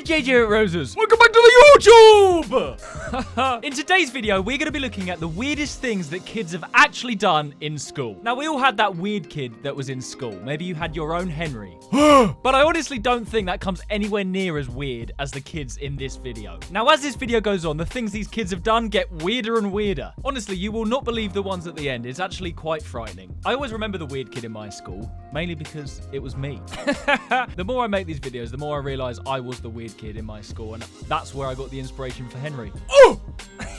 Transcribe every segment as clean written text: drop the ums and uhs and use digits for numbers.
JJ Roses. Welcome back to the YouTube! In today's video, we're going to be looking at the weirdest things that kids have actually done in school. Now, we all had that weird kid that was in school. Maybe you had your own Henry. But I honestly don't think that comes anywhere near as weird as the kids in this video. Now, as this video goes on, the things these kids have done get weirder and weirder. Honestly, you will not believe the ones at the end. It's actually quite frightening. I always remember the weird kid in my school, mainly because it was me. The more I make these videos, the more I realize I was the weird kid in my school, and that's where I got the inspiration for Henry. Oh!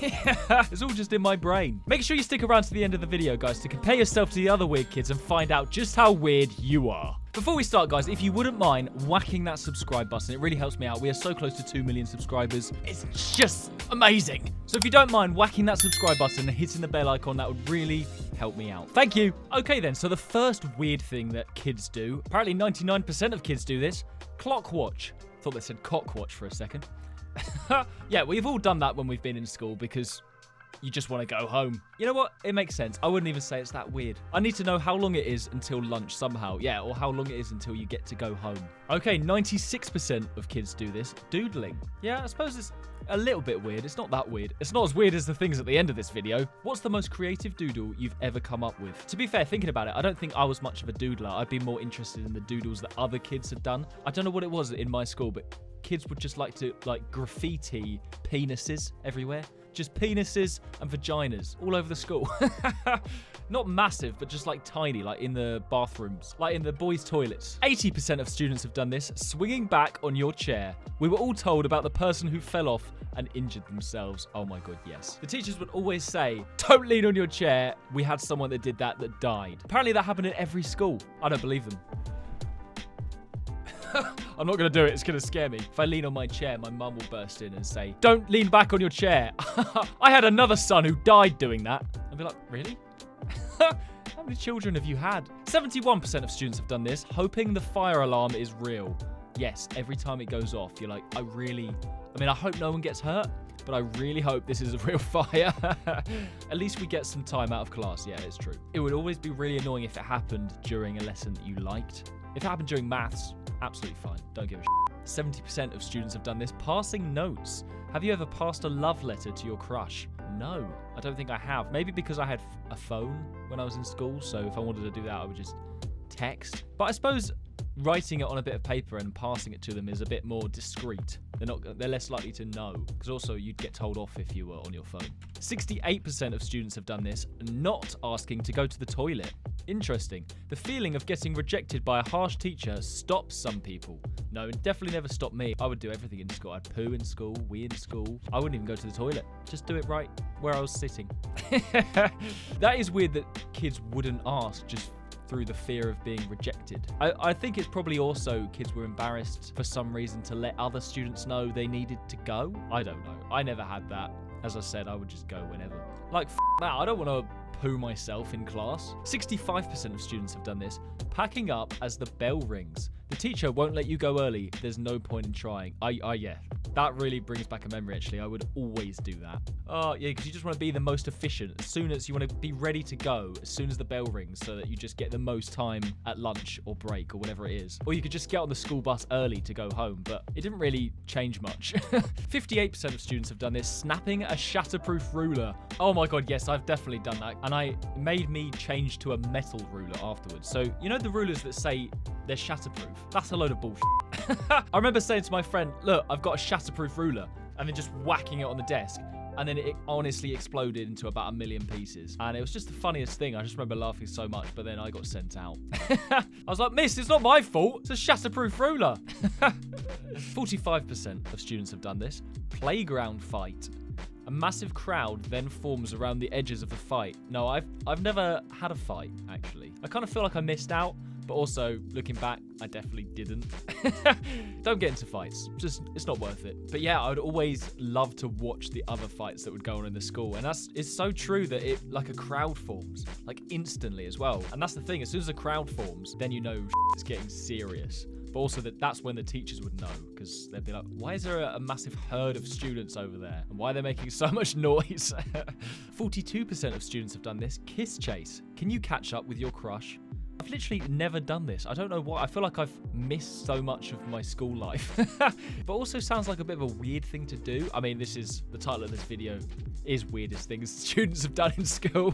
It's all just in my brain. Make sure you stick around to the end of the video, guys, to compare yourself to the other weird kids and find out just how weird you are. Before we start, guys, if you wouldn't mind whacking that subscribe button, it really helps me out. We are so close to 2 million subscribers. It's just amazing. So if you don't mind whacking that subscribe button and hitting the bell icon, that would really help me out. Thank you. Okay, then. So the first weird thing that kids do, apparently 99% of kids do this, Clockwatch. Thought they said Cockwatch for a second. Yeah, we've all done that when we've been in school because you just want to go home. You know what? It makes sense. I wouldn't even say it's that weird. I need to know how long it is until lunch somehow. Yeah, or how long it is until you get to go home. Okay, 96% of kids do this. Doodling. Yeah, I suppose it's a little bit weird. It's not that weird. It's not as weird as the things at the end of this video. What's the most creative doodle you've ever come up with? To be fair, thinking about it, I don't think I was much of a doodler. I'd be more interested in the doodles that other kids had done. I don't know what it was in my school, but kids would just like to graffiti penises everywhere. Just penises and vaginas all over the school. Not massive, but just like tiny, like in the bathrooms, like in the boys' toilets. 80% of students have done this, swinging back on your chair. We were all told about the person who fell off and injured themselves. Oh my God, yes. The teachers would always say, don't lean on your chair. We had someone that did that died. Apparently that happened in every school. I don't believe them. I'm not going to do it. It's going to scare me. If I lean on my chair, my mum will burst in and say, don't lean back on your chair. I had another son who died doing that. I'd be like, really? How many children have you had? 71% of students have done this, hoping the fire alarm is real. Yes, every time it goes off, you're like, I hope no one gets hurt, but I really hope this is a real fire. At least we get some time out of class. Yeah, it's true. It would always be really annoying if it happened during a lesson that you liked. If it happened during maths, absolutely fine. Don't give a shit. 70% of students have done this. Passing notes. Have you ever passed a love letter to your crush? No, I don't think I have. Maybe because I had a phone when I was in school, so if I wanted to do that, I would just text. But I suppose writing it on a bit of paper and passing it to them is a bit more discreet. They're less likely to know, because also you'd get told off if you were on your phone. 68% of students have done this, not asking to go to the toilet. Interesting. The feeling of getting rejected by a harsh teacher stops some people. No, it definitely never stopped me. I would do everything in school. I'd poo in school, wee in school. I wouldn't even go to the toilet. Just do it right where I was sitting. That is weird that kids wouldn't ask just through the fear of being rejected. I think it's probably also kids were embarrassed for some reason to let other students know they needed to go. I don't know. I never had that. As I said, I would just go whenever. Like, that. I don't want to poo myself in class. 65% of students have done this, packing up as the bell rings. The teacher won't let you go early. There's no point in trying. Yeah, that really brings back a memory, actually. I would always do that. Oh, yeah, because you just want to be the most efficient. As soon as you want to be ready to go, as soon as the bell rings, so that you just get the most time at lunch or break or whatever it is. Or you could just get on the school bus early to go home, but it didn't really change much. 58% of students have done this, snapping a shatterproof ruler. Oh my God, yes, I've definitely done that. And it made me change to a metal ruler afterwards. So, you know the rulers that say they're shatterproof? That's a load of bullshit. I remember saying to my friend, look, I've got a shatterproof ruler, and then just whacking it on the desk. And then it honestly exploded into about 1 million pieces. And it was just the funniest thing. I just remember laughing so much, but then I got sent out. I was like, miss, it's not my fault. It's a shatterproof ruler. 45% of students have done this. Playground fight. A massive crowd then forms around the edges of the fight. No, I've never had a fight, actually. I kind of feel like I missed out. But also, looking back, I definitely didn't. Don't get into fights. It's not worth it. But yeah, I would always love to watch the other fights that would go on in the school. And it's so true that a crowd forms, like instantly as well. And that's the thing, as soon as a crowd forms, then you know it's getting serious. But also that's when the teachers would know, because they'd be like, why is there a massive herd of students over there? And why are they making so much noise? 42% of students have done this. Kiss chase. Can you catch up with your crush? I've literally never done this. I don't know why. I feel like I've missed so much of my school life. But also sounds like a bit of a weird thing to do. I mean, this is the title of this video is weirdest things students have done in school.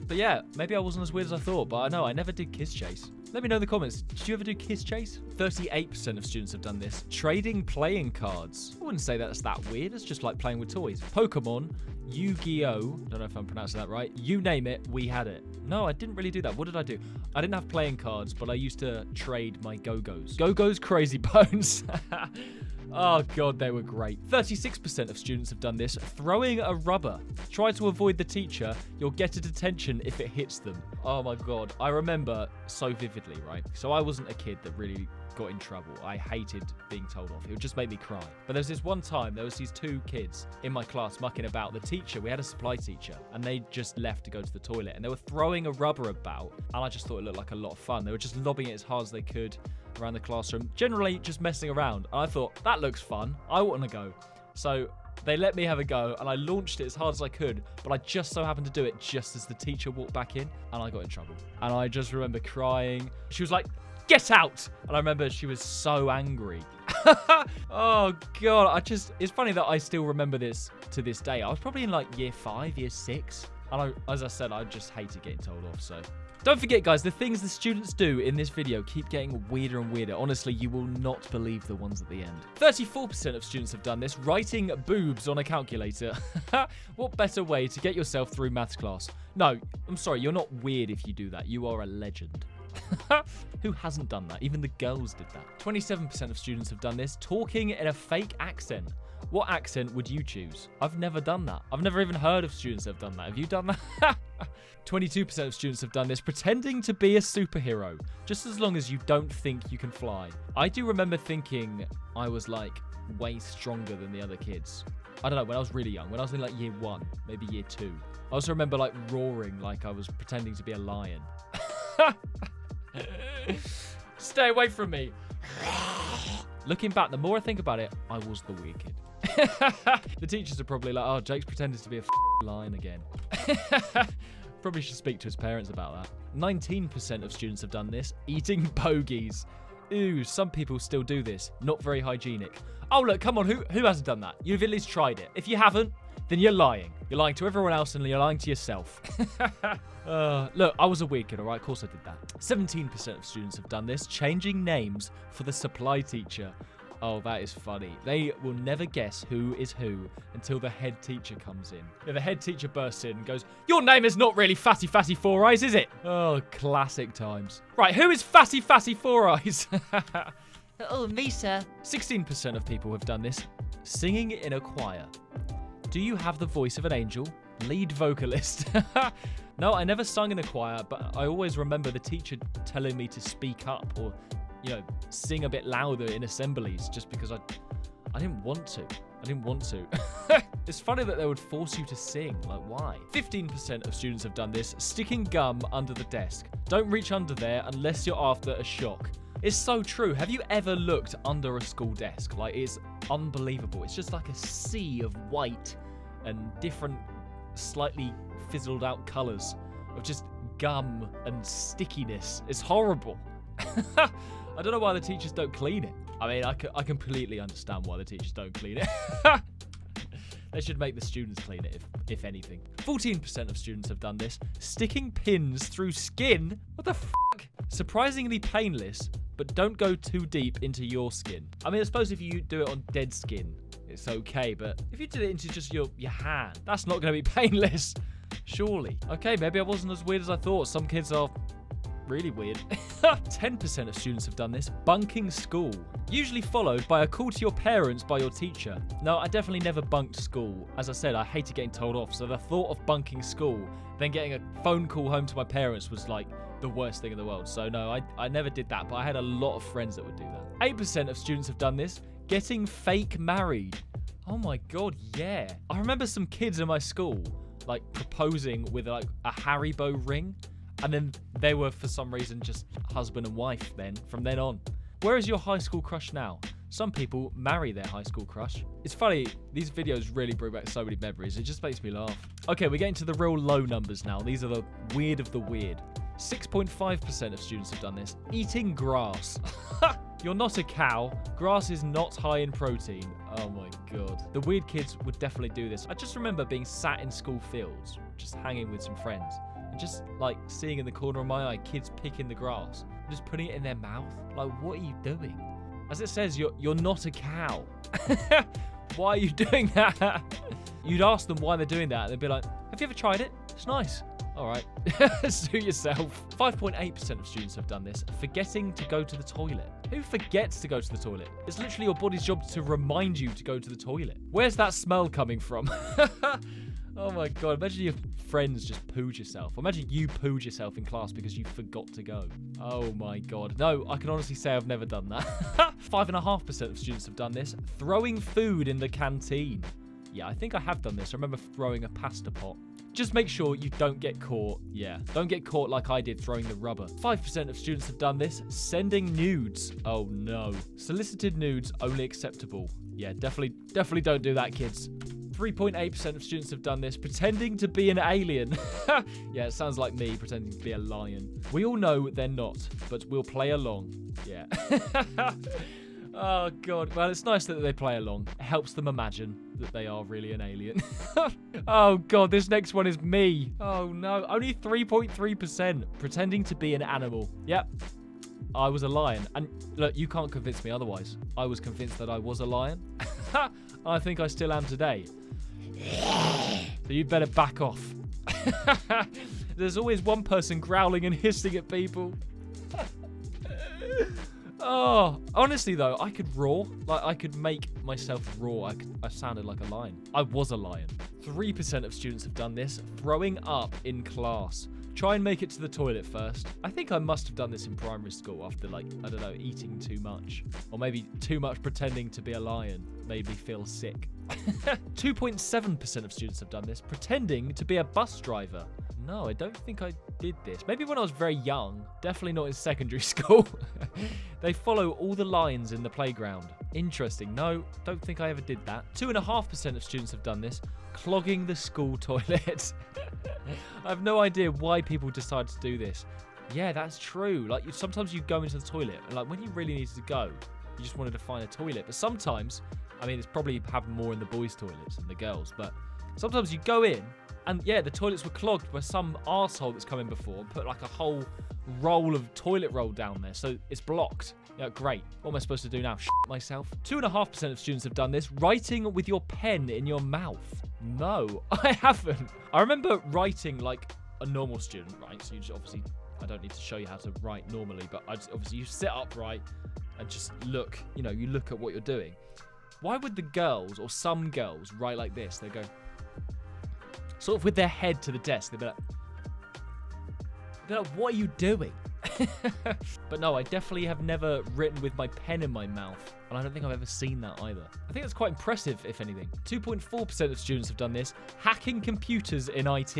But yeah, maybe I wasn't as weird as I thought, but I know I never did kiss chase. Let me know in the comments. Did you ever do kiss chase? 38% of students have done this. Trading playing cards. I wouldn't say that's that weird. It's just like playing with toys. Pokemon, Yu-Gi-Oh! Don't know if I'm pronouncing that right. You name it, we had it. No, I didn't really do that. What did I do? I didn't have playing cards, but I used to trade my Go-Go's. Go-Go's Crazy Bones. Oh, God, they were great. 36% of students have done this. Throwing a rubber. Try to avoid the teacher. You'll get a detention if it hits them. Oh, my God. I remember so vividly, right? So I wasn't a kid that really got in trouble. I hated being told off. It would just make me cry. But there's this one time, there was these two kids in my class mucking about. The teacher, we had a supply teacher, and they just left to go to the toilet. And they were throwing a rubber about, and I just thought it looked like a lot of fun. They were just lobbing it as hard as they could around the classroom, generally just messing around. And I thought, that looks fun. I want to go. So they let me have a go, and I launched it as hard as I could, but I just so happened to do it just as the teacher walked back in, and I got in trouble. And I just remember crying. She was like, "Get out!" And I remember she was so angry. Oh, God. It's funny that I still remember this to this day. I was probably in like year 5, year 6. And as I said, I just hated getting told off, so... Don't forget, guys, the things the students do in this video keep getting weirder and weirder. Honestly, you will not believe the ones at the end. 34% of students have done this. Writing boobs on a calculator. What better way to get yourself through maths class? No, I'm sorry, you're not weird if you do that. You are a legend. Who hasn't done that? Even the girls did that. 27% of students have done this. Talking in a fake accent. What accent would you choose? I've never done that. I've never even heard of students that have done that. Have you done that? 22% of students have done this. Pretending to be a superhero. Just as long as you don't think you can fly. I do remember thinking I was like way stronger than the other kids. I don't know, when I was really young. When I was in like year 1, maybe year 2. I also remember like roaring like I was pretending to be a lion. Stay away from me. Looking back, the more I think about it, I was the weird kid. The teachers are probably like, "Oh, Jake's pretended to be a lion again." Probably should speak to his parents about that. 19% of students have done this. Eating bogeys. Ooh, some people still do this. Not very hygienic. Oh, look, come on. Who hasn't done that? You've at least tried it. If you haven't, then you're lying. You're lying to everyone else and you're lying to yourself. Look, I was a weird kid, all right? Of course I did that. 17% of students have done this. Changing names for the supply teacher. Oh, that is funny. They will never guess who is who until the head teacher comes in. Yeah, the head teacher bursts in and goes, "Your name is not really Fatty Fatty Four Eyes, is it?" Oh, classic times. Right, who is Fatty Fatty Four Eyes? Oh, me, sir. 16% of people have done this. Singing in a choir. Do you have the voice of an angel? Lead vocalist. No, I never sung in a choir, but I always remember the teacher telling me to speak up or, you know, sing a bit louder in assemblies just because I didn't want to. I didn't want to. It's funny that they would force you to sing. Like, why? 15% of students have done this. Sticking gum under the desk. Don't reach under there unless you're after a shock. It's so true. Have you ever looked under a school desk? Like, it's unbelievable. It's just like a sea of white and different, slightly fizzled out colors of just gum and stickiness. It's horrible. I don't know why the teachers don't clean it. I mean, I completely understand why the teachers don't clean it. They should make the students clean it, if anything. 14% of students have done this. Sticking pins through skin? What the f***? Surprisingly painless, but don't go too deep into your skin. I mean, I suppose if you do it on dead skin, it's okay, but if you did it into just your hand, that's not going to be painless. Surely. Okay, maybe I wasn't as weird as I thought. Some kids are really weird. 10% of students have done this. Bunking school. Usually followed by a call to your parents by your teacher. No, I definitely never bunked school. As I said, I hated getting told off, so the thought of bunking school, then getting a phone call home to my parents was like the worst thing in the world. So no, I never did that, but I had a lot of friends that would do that. 8% of students have done this. Getting fake married. Oh my God, yeah. I remember some kids in my school like proposing with like a Haribo ring. And then they were, for some reason, just husband and wife then, from then on. Where is your high school crush now? Some people marry their high school crush. It's funny, these videos really bring back so many memories. It just makes me laugh. Okay, we're getting to the real low numbers now. These are the weird of the weird. 6.5% of students have done this. Eating grass. You're not a cow. Grass is not high in protein. Oh my god. The weird kids would definitely do this. I just remember being sat in school fields, just hanging with some friends, and just like seeing in the corner of my eye kids picking the grass, and just putting it in their mouth. Like, what are you doing? As it says, you're not a cow. Why are you doing that? You'd ask them why they're doing that, and they'd be like, have you ever tried it? It's nice. All right, suit yourself. 5.8% of students have done this. Forgetting to go to the toilet. Who forgets to go to the toilet? It's literally your body's job to remind you to go to the toilet. Where's that smell coming from? Oh my god, imagine your friends just pooed yourself. Imagine you pooed yourself in class because you forgot to go. Oh my god. No, I can honestly say I've never done that. 5.5% of students have done this. Throwing food in the canteen. Yeah, I think I have done this. I remember throwing a pasta pot. Just make sure you don't get caught. Yeah, don't get caught like I did throwing the rubber. 5% of students have done this. Sending nudes. Oh no. Solicited nudes only acceptable. Yeah, definitely don't do that, kids. 3.8% of students have done this. Pretending to be an alien. Yeah, it sounds like me pretending to be a lion. We all know they're not, but we'll play along. Yeah. Oh, God. Well, it's nice that they play along. It helps them imagine that they are really an alien. Oh, God. This next one is me. Oh, no. Only 3.3%. Pretending to be an animal. Yep. I was a lion. And look, you can't convince me otherwise. I was convinced that I was a lion. I think I still am today. So you'd better back off. There's always one person growling and hissing at people. Oh, honestly though, I could roar. Like, I could make myself roar. I sounded like a lion. I was a lion. 3% of students have done this. Throwing up in class. Try and make it to the toilet first. I think I must have done this in primary school after, like, I don't know, eating too much. Or maybe too much pretending to be a lion made me feel sick. 2.7% of students have done this. Pretending to be a bus driver. No, I don't think I did this. Maybe when I was very young. Definitely not in secondary school. They follow all the lines in the playground. Interesting. No, don't think I ever did that. 2.5% of students have done this. Clogging the school toilet. I have no idea why people decide to do this. Yeah, that's true. Like, sometimes you go into the toilet, and like when you really needed to go, you just wanted to find a toilet. But sometimes, I mean, it's probably happened more in the boys' toilets than the girls, but sometimes you go in, and yeah, the toilets were clogged by some arsehole that's come in before and put like a whole roll of toilet roll down there, so it's blocked. Yeah, great. What am I supposed to do now? Shit myself. 2.5% of students have done this. Writing with your pen in your mouth. No, I haven't. I remember writing like a normal student, right? So you just obviously, I don't need to show you how to write normally, but obviously you sit upright and just look, you know, you look at what you're doing. Why would the girls, or some girls, write like this? They go sort of with their head to the desk. They'd be like, what are you doing? But no, I definitely have never written with my pen in my mouth, and I don't think I've ever seen that either. I think that's quite impressive, if anything. 2.4% of students have done this. Hacking computers in IT.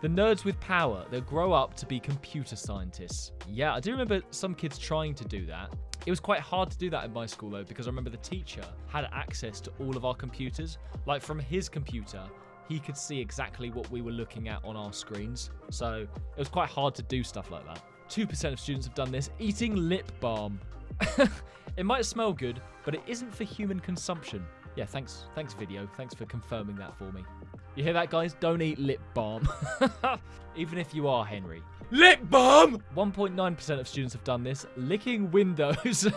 The nerds with power, they'll grow up to be computer scientists. Yeah, I do remember some kids trying to do that. It was quite hard to do that in my school, though, because I remember the teacher had access to all of our computers. Like, from his computer, he could see exactly what we were looking at on our screens. So it was quite hard to do stuff like that. 2% of students have done this. Eating lip balm. It might smell good, but it isn't for human consumption. Yeah, thanks video. Thanks for confirming that for me. You hear that, guys? Don't eat lip balm. Even if you are Henry. Lip balm! 1.9% of students have done this. Licking windows.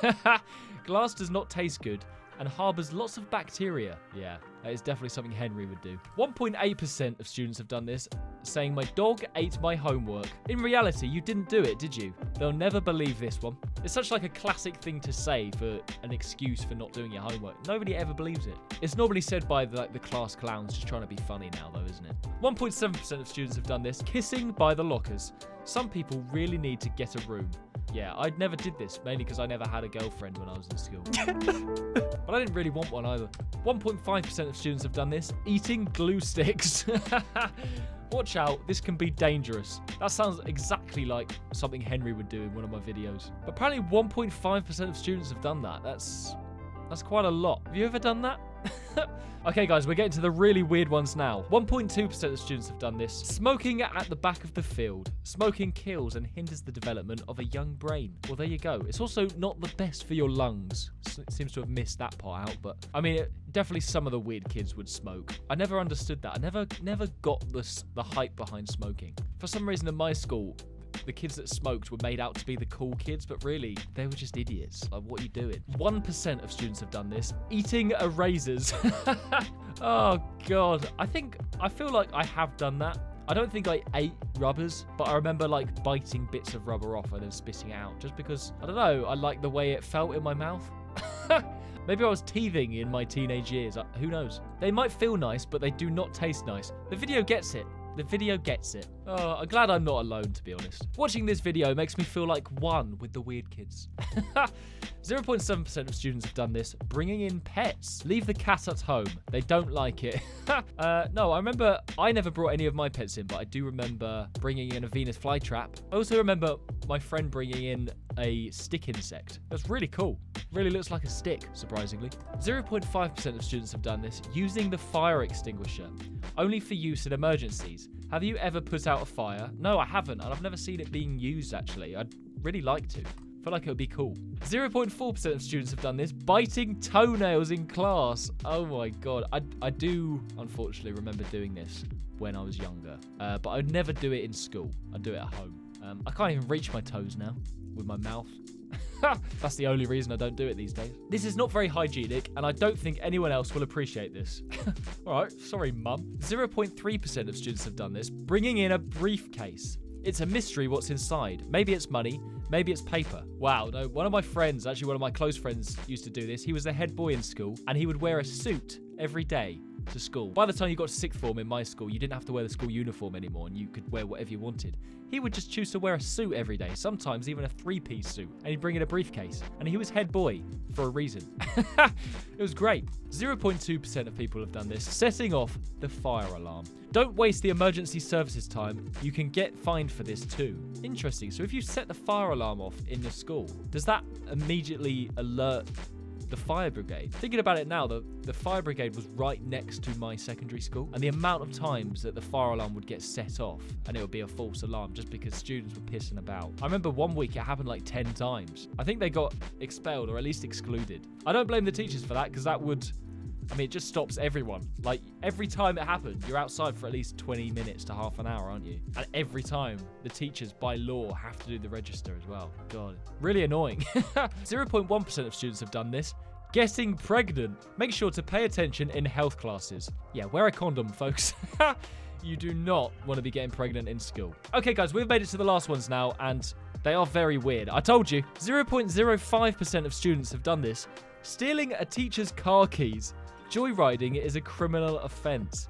Glass does not taste good and harbours lots of bacteria. Yeah, that is definitely something Henry would do. 1.8% of students have done this, saying my dog ate my homework. In reality, you didn't do it, did you? They'll never believe this one. It's such like a classic thing to say for an excuse for not doing your homework. Nobody ever believes it. It's normally said by the class clowns just trying to be funny now though, isn't it? 1.7% of students have done this. Kissing by the lockers. Some people really need to get a room. Yeah, I never did this, mainly because I never had a girlfriend when I was in school. But I didn't really want one either. 1.5% of students have done this. Eating glue sticks. Watch out, this can be dangerous. That sounds exactly like something Henry would do in one of my videos. But apparently 1.5% of students have done that. That's quite a lot. Have you ever done that? Okay, guys, we're getting to the really weird ones now. 1.2% of students have done this. Smoking at the back of the field. Smoking kills and hinders the development of a young brain. Well, there you go. It's also not the best for your lungs. It seems to have missed that part out, but I mean, definitely some of the weird kids would smoke. I never understood that. I never got the hype behind smoking. For some reason in my school, the kids that smoked were made out to be the cool kids, but really, they were just idiots. Like, what are you doing? 1% of students have done this. Eating erasers. Oh, God. I feel like I have done that. I don't think I ate rubbers, but I remember, like, biting bits of rubber off and then spitting it out. Just because, I don't know, I like the way it felt in my mouth. Maybe I was teething in my teenage years. Who knows? They might feel nice, but they do not taste nice. The video gets it. The video gets it. Oh, I'm glad I'm not alone, to be honest. Watching this video makes me feel like one with the weird kids. 0.7% of students have done this. Bringing in pets. Leave the cat at home. They don't like it. No, I remember I never brought any of my pets in, but I do remember bringing in a Venus flytrap. I also remember my friend bringing in a stick insect. That's really cool. Really looks like a stick, surprisingly. 0.5% of students have done this. Using the fire extinguisher. Only for use in emergencies. Have you ever put out a fire? No, I haven't, and I've never seen it being used, actually. I'd really like to. I feel like it would be cool. 0.4% of students have done this. Biting toenails in class. Oh my God. I do, unfortunately, remember doing this when I was younger. But I'd never do it in school. I'd do it at home. I can't even reach my toes now with my mouth. That's the only reason I don't do it these days. This is not very hygienic, and I don't think anyone else will appreciate this. All right, sorry, mum. 0.3% of students have done this. Bringing in a briefcase. It's a mystery what's inside. Maybe it's money, maybe it's paper. Wow, no, one of my friends, actually one of my close friends used to do this. He was the head boy in school, and he would wear a suit every day to school. By the time you got to sixth form in my school, you didn't have to wear the school uniform anymore, and you could wear whatever you wanted. He would just choose to wear a suit every day, sometimes even a three-piece suit, and he'd bring in a briefcase. And he was head boy for a reason. It was great. 0.2% of people have done this. Setting off the fire alarm. Don't waste the emergency services time. You can get fined for this too. Interesting. So if you set the fire alarm off in your school, does that immediately alert the fire brigade? Thinking about it now, the fire brigade was right next to my secondary school, and the amount of times that the fire alarm would get set off and it would be a false alarm just because students were pissing about. I remember one week it happened like 10 times. I think they got expelled or at least excluded. I don't blame the teachers for that, because that would, I mean, it just stops everyone. Like, every time it happened, you're outside for at least 20 minutes to half an hour, aren't you? And every time, the teachers, by law, have to do the register as well. God, really annoying. 0.1% of students have done this. Getting pregnant. Make sure to pay attention in health classes. Yeah, wear a condom, folks. You do not want to be getting pregnant in school. Okay, guys, we've made it to the last ones now, and they are very weird. I told you. 0.05% of students have done this. Stealing a teacher's car keys. Joyriding is a criminal offense.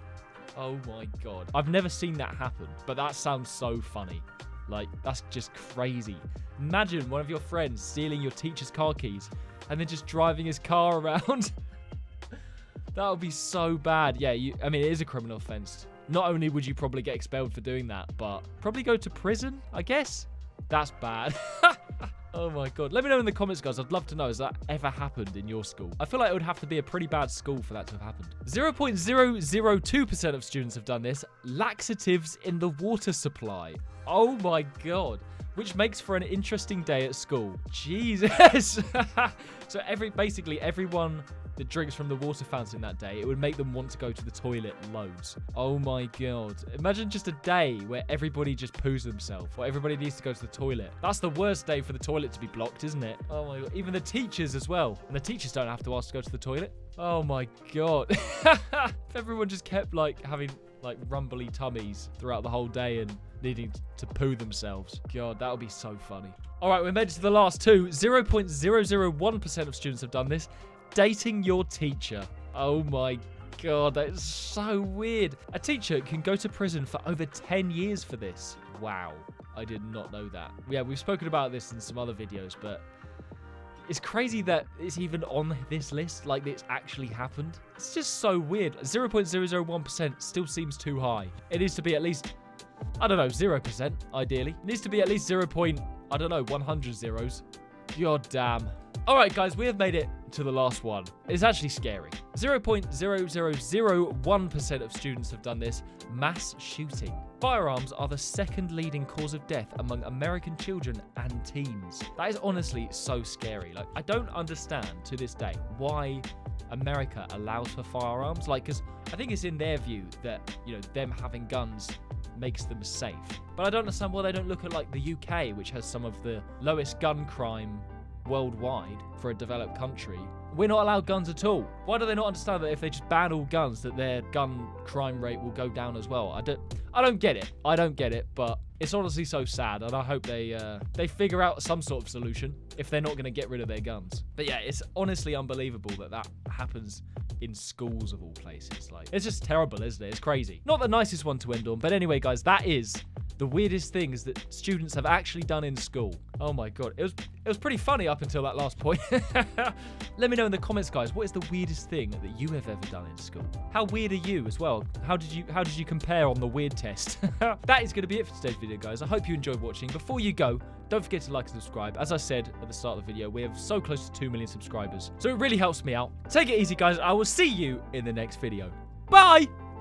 Oh my God. I've never seen that happen, but that sounds so funny. Like, that's just crazy. Imagine one of your friends stealing your teacher's car keys and then just driving his car around. That would be so bad. Yeah, I mean, it is a criminal offense. Not only would you probably get expelled for doing that, but probably go to prison, I guess. That's bad. Oh my God. Let me know in the comments, guys. I'd love to know, has that ever happened in your school? I feel like it would have to be a pretty bad school for that to have happened. 0.002% of students have done this. Laxatives in the water supply. Oh my God. Which makes for an interesting day at school. Jesus. So basically everyone that drinks from the water fountain that day, it would make them want to go to the toilet loads. Oh my God. Imagine just a day where everybody just poos themselves, or everybody needs to go to the toilet. That's the worst day for the toilet to be blocked, isn't it? Oh my God. Even the teachers as well. And the teachers don't have to ask to go to the toilet. Oh my God. If everyone just kept like having like rumbly tummies throughout the whole day and needing to poo themselves. God, that would be so funny. All right, we made it to the last two. 0.001% of students have done this. Dating your teacher. Oh my God, that is so weird. A teacher can go to prison for over 10 years for this. Wow, I did not know that. Yeah, we've spoken about this in some other videos, but it's crazy that it's even on this list, like it's actually happened. It's just so weird. 0.001% still seems too high. It needs to be at least, I don't know, 0% ideally. It needs to be at least 100 zeros. God damn. All right, guys, we have made it to the last one. It's actually scary. 0.0001% of students have done this. Mass shooting. Firearms are the second leading cause of death among American children and teens. That is honestly so scary. Like, I don't understand to this day why America allows for firearms. Like, because I think it's in their view that, you know, them having guns makes them safe. But I don't understand why they don't look at, like, the UK, which has some of the lowest gun crime worldwide for a developed country. We're not allowed guns at all. Why do they not understand that if they just ban all guns, that their gun crime rate will go down as well? I don't get it. I don't get it, but it's honestly so sad, and I hope they figure out some sort of solution if they're not going to get rid of their guns. But yeah, it's honestly unbelievable that that happens in schools of all places. Like, it's just terrible, isn't it? It's crazy. Not the nicest one to end on, but anyway, guys, that is the weirdest things that students have actually done in school. Oh my god, it was pretty funny up until that last point. Let me know in the comments, guys, what is the weirdest thing that you have ever done in school? How weird are you as well? How did you compare on the weird test? That is going to be it for today's video, guys. I hope you enjoyed watching. Before you go, don't forget to like and subscribe. As I said at the start of the video, we have so close to 2 million subscribers, so it really helps me out. Take it easy, guys. I will see you in the next video. Bye!